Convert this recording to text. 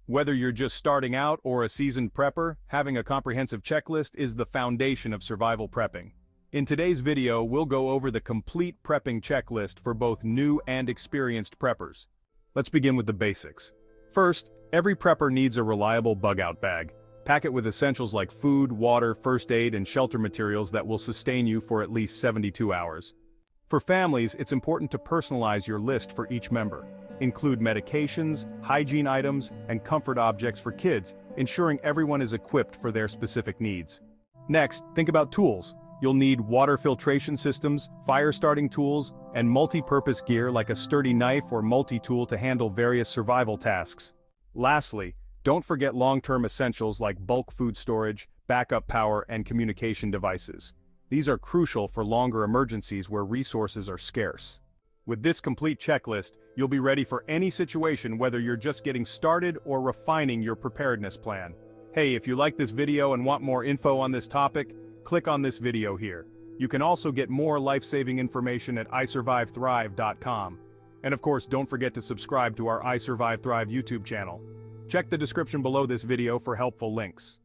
Whether you're just starting out or a seasoned prepper, having a comprehensive checklist is the foundation of survival prepping. In today's video, we'll go over the complete prepping checklist for both new and experienced preppers. Let's begin with the basics. First, every prepper needs a reliable bug-out bag. Pack it with essentials like food, water, first aid, and shelter materials that will sustain you for at least 72 hours. For families, it's important to personalize your list for each member. Include medications, hygiene items, and comfort objects for kids, ensuring everyone is equipped for their specific needs. Next, think about tools. You'll need water filtration systems, fire-starting tools, and multi-purpose gear like a sturdy knife or multi-tool to handle various survival tasks. Lastly, don't forget long-term essentials like bulk food storage, backup power, and communication devices. These are crucial for longer emergencies where resources are scarce. With this complete checklist, you'll be ready for any situation, whether you're just getting started or refining your preparedness plan. Hey, if you like this video and want more info on this topic, click on this video here. You can also get more life-saving information at isurvivethrive.com. And of course, don't forget to subscribe to our I Survive Thrive YouTube channel. Check the description below this video for helpful links.